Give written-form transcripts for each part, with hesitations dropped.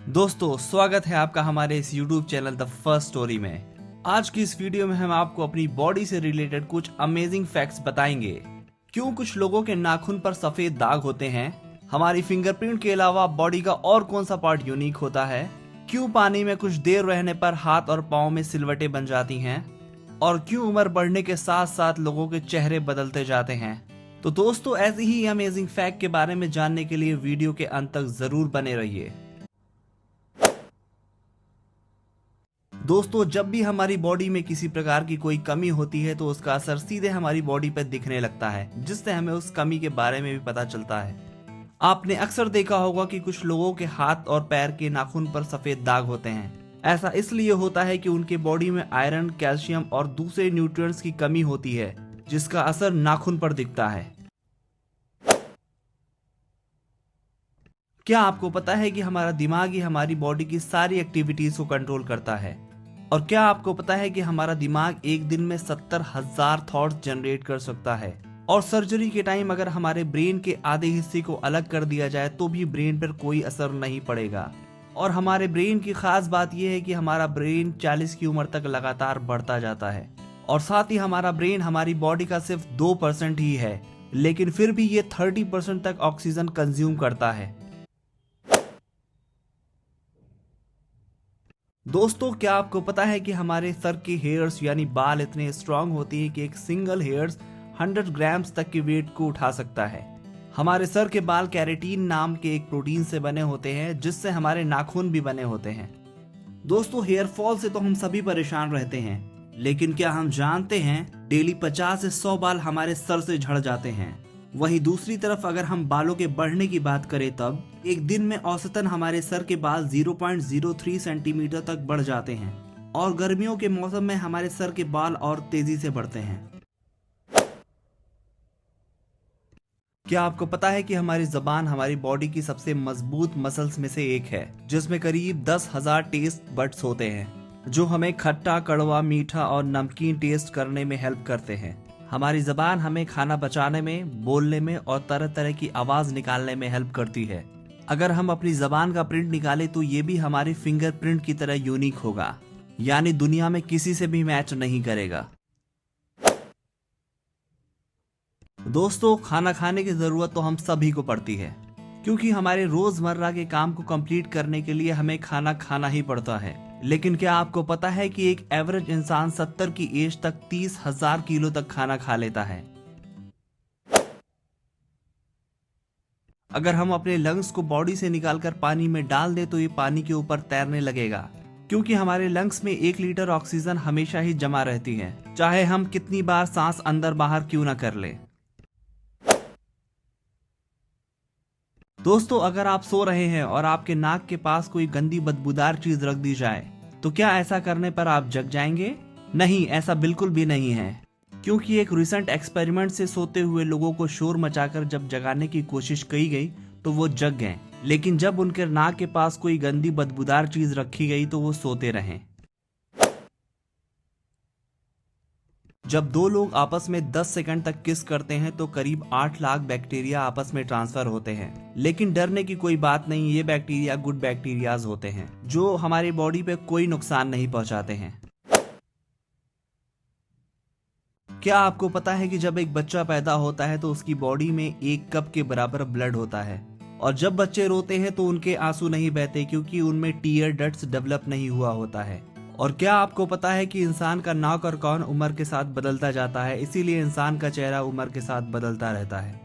दोस्तों स्वागत है आपका हमारे इस YouTube channel the first story में। आज की इस वीडियो में हम आपको अपनी बॉडी से रिलेटेड कुछ अमेजिंग फैक्ट्स बताएंगे। क्यों कुछ लोगों के नाखून पर सफेद दाग होते हैं, हमारी फिंगरप्रिंट के अलावा बॉडी का और कौन सा पार्ट यूनिक होता है, क्यों पानी में कुछ देर रहने पर हाथ और पाँव में सिलवटें बन जाती हैं, और क्यों उम्र बढ़ने के साथ साथ लोगों के चेहरे बदलते जाते हैं। तो दोस्तों ऐसे ही अमेजिंग फैक्ट के बारे में जानने के लिए वीडियो के अंत तक जरूर बने रहिए। दोस्तों जब भी हमारी बॉडी में किसी प्रकार की कोई कमी होती है तो उसका असर सीधे हमारी बॉडी पर दिखने लगता है, जिससे हमें उस कमी के बारे में भी पता चलता है। आपने अक्सर देखा होगा कि कुछ लोगों के हाथ और पैर के नाखून पर सफेद दाग होते हैं। ऐसा इसलिए होता है कि उनके बॉडी में आयरन, कैल्शियम और दूसरे न्यूट्रिएंट्स की कमी होती है, जिसका असर नाखून पर दिखता है। क्या आपको पता है कि हमारा दिमाग ही हमारी बॉडी की सारी एक्टिविटीज को कंट्रोल करता है? और क्या आपको पता है कि हमारा दिमाग एक दिन में 70,000 थॉट्स जनरेट कर सकता है? और सर्जरी के टाइम अगर हमारे ब्रेन के आधे हिस्से को अलग कर दिया जाए तो भी ब्रेन पर कोई असर नहीं पड़ेगा। और हमारे ब्रेन की खास बात यह है कि हमारा ब्रेन 40 की उम्र तक लगातार बढ़ता जाता है। और साथ ही हमारा ब्रेन हमारी बॉडी का सिर्फ 2% ही है, लेकिन फिर भी ये 30% तक ऑक्सीजन कंज्यूम करता है। दोस्तों क्या आपको पता है कि हमारे सर के हेयर्स यानी बाल इतने स्ट्रांग होते हैं कि एक सिंगल हेयर्स 100 ग्राम्स तक के वेट को उठा सकता है। हमारे सर के बाल कैरेटीन नाम के एक प्रोटीन से बने होते हैं, जिससे हमारे नाखून भी बने होते हैं। दोस्तों हेयर फॉल से तो हम सभी परेशान रहते हैं, लेकिन क्या हम जानते हैं डेली 50 से 100 बाल हमारे सर से झड़ जाते हैं। वहीं दूसरी तरफ अगर हम बालों के बढ़ने की बात करें तब एक दिन में औसतन हमारे सर के बाल 0.03 सेंटीमीटर तक बढ़ जाते हैं। और गर्मियों के मौसम में हमारे सर के बाल और तेजी से बढ़ते हैं। क्या आपको पता है कि हमारी जबान हमारी बॉडी की सबसे मजबूत मसल्स में से एक है, जिसमें करीब 10,000 टेस्ट बड्स होते हैं, जो हमें खट्टा, कड़वा, मीठा और नमकीन टेस्ट करने में हेल्प करते हैं। हमारी जबान हमें खाना पचाने में, बोलने में और तरह तरह की आवाज निकालने में हेल्प करती है। अगर हम अपनी जबान का प्रिंट निकालें तो ये भी हमारी फिंगरप्रिंट की तरह यूनिक होगा, यानी दुनिया में किसी से भी मैच नहीं करेगा। दोस्तों खाना खाने की जरूरत तो हम सभी को पड़ती है, क्योंकि हमारे रोजमर्रा के काम को कंप्लीट करने के लिए हमें खाना खाना ही पड़ता है। लेकिन क्या आपको पता है कि एक एवरेज इंसान 70 की एज तक 30,000 किलो तक खाना खा लेता है। अगर हम अपने लंग्स को बॉडी से निकालकर पानी में डाल दें तो ये पानी के ऊपर तैरने लगेगा, क्योंकि हमारे लंग्स में 1 लीटर ऑक्सीजन हमेशा ही जमा रहती है, चाहे हम कितनी बार सांस अंदर बाहर क्यों ना कर लें। दोस्तों अगर आप सो रहे हैं और आपके नाक के पास कोई गंदी बदबूदार चीज रख दी जाए तो क्या ऐसा करने पर आप जग जाएंगे? नहीं, ऐसा बिल्कुल भी नहीं है, क्योंकि एक रिसेंट एक्सपेरिमेंट से सोते हुए लोगों को शोर मचाकर जब जगाने की कोशिश की गई तो वो जग गए, लेकिन जब उनके नाक के पास कोई गंदी बदबूदार चीज रखी गई तो वो सोते रहे। जब दो लोग आपस में 10 सेकंड तक किस करते हैं तो करीब 8 लाख बैक्टीरिया आपस में ट्रांसफर होते हैं। लेकिन डरने की कोई बात नहीं, ये बैक्टीरिया गुड बैक्टीरियाज होते हैं जो हमारी बॉडी पे कोई नुकसान नहीं पहुंचाते हैं। क्या आपको पता है कि जब एक बच्चा पैदा होता है तो उसकी बॉडी में 1 कप के बराबर ब्लड होता है, और जब बच्चे रोते हैं तो उनके आंसू नहीं बहते, क्योंकि उनमें टीयर डक्ट्स डेवलप नहीं हुआ होता है। और क्या आपको पता है कि इंसान का नाक और कान उम्र के साथ बदलता जाता है, इसीलिए इंसान का चेहरा उम्र के साथ बदलता रहता है।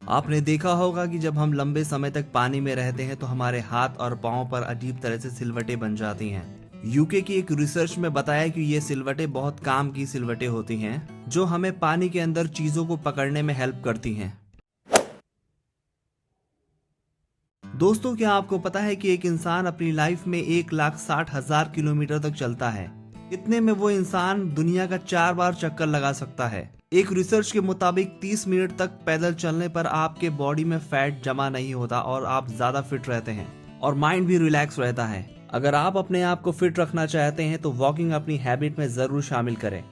आपने देखा होगा कि जब हम लंबे समय तक पानी में रहते हैं तो हमारे हाथ और पांव पर अजीब तरह से सिलवटें बन जाती हैं। यूके की एक रिसर्च में बताया कि ये सिलवटें बहुत काम की सिलवटें होती हैं, जो हमें पानी के अंदर चीजों को पकड़ने में हेल्प करती हैं। दोस्तों क्या आपको पता है कि एक इंसान अपनी लाइफ में 1,60,000 किलोमीटर तक चलता है? इतने में वो इंसान दुनिया का 4 बार चक्कर लगा सकता है। एक रिसर्च के मुताबिक 30 मिनट तक पैदल चलने पर आपके बॉडी में फैट जमा नहीं होता और आप ज्यादा फिट रहते हैं और माइंड भी रिलैक्स रहता है। अगर आप अपने आप को फिट रखना चाहते हैं तो वॉकिंग अपनी हैबिट में जरूर शामिल करें।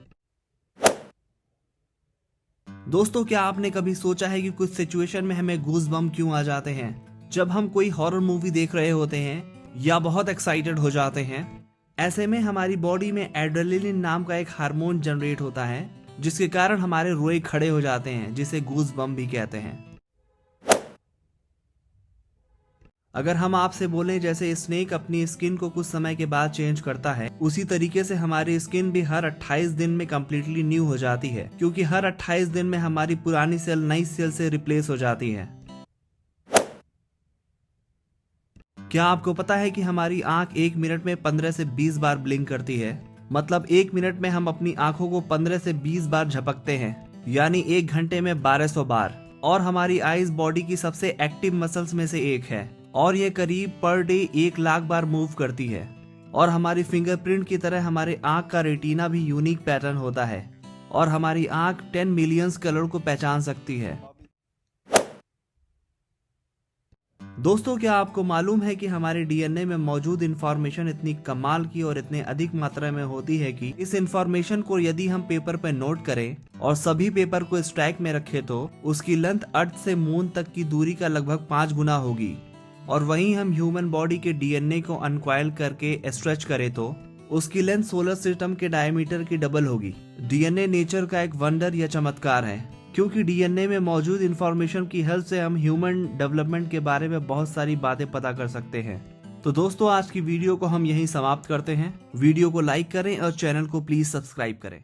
दोस्तों, क्या आपने कभी सोचा है कि कुछ सिचुएशन में हमें गूज बम्प क्यों आ जाते हैं जब हम कोई हॉरर मूवी देख रहे होते हैं या बहुत एक्साइटेड हो जाते हैं? ऐसे में हमारी बॉडी में एड्रेनलिन नाम का एक हार्मोन जनरेट होता है जिसके कारण हमारे रोए खड़े हो जाते हैं, जिसे गूज बम्प भी कहते हैं। अगर हम आपसे बोलें जैसे स्नेक अपनी स्किन को कुछ समय के बाद चेंज करता है, उसी तरीके से हमारी स्किन भी हर 28 दिन में कम्प्लीटली न्यू हो जाती है, क्योंकि हर 28 दिन में हमारी पुरानी सेल नई सेल से रिप्लेस हो जाती है। क्या आपको पता है कि हमारी आंख 1 मिनट में 15 से 20 बार ब्लिंक करती है? मतलब 1 मिनट में हम अपनी आंखों को 15 से 20 बार झपकते हैं, यानी 1 घंटे में 1200 बार। और हमारी आईज बॉडी की सबसे एक्टिव मसल्स में से एक है और ये करीब पर डे 1 लाख बार मूव करती है। और हमारी फिंगरप्रिंट की तरह हमारे आंख का रेटिना भी यूनिक पैटर्न होता है और हमारी आंख 10 मिलियंस कलर को पहचान सकती है। दोस्तों, क्या आपको मालूम है कि हमारे डीएनए में मौजूद इंफॉर्मेशन इतनी कमाल की और इतने अधिक मात्रा में होती है कि इस इंफॉर्मेशन को यदि हम पेपर पर नोट करें और सभी पेपर को स्टैक में रखें तो उसकी लेंथ अर्थ से मून तक की दूरी का लगभग 5 गुना होगी। और वहीं हम ह्यूमन बॉडी के डीएनए को अनकॉइल करके स्ट्रेच करें तो उसकी लेंथ सोलर सिस्टम के डायमीटर की डबल होगी। डीएनए नेचर का एक वंडर या चमत्कार है, क्योंकि डीएनए में मौजूद इंफॉर्मेशन की हेल्प से हम ह्यूमन डेवलपमेंट के बारे में बहुत सारी बातें पता कर सकते हैं। तो दोस्तों, आज की वीडियो को हम यहीं समाप्त करते हैं। वीडियो को लाइक करें और चैनल को प्लीज सब्सक्राइब करें।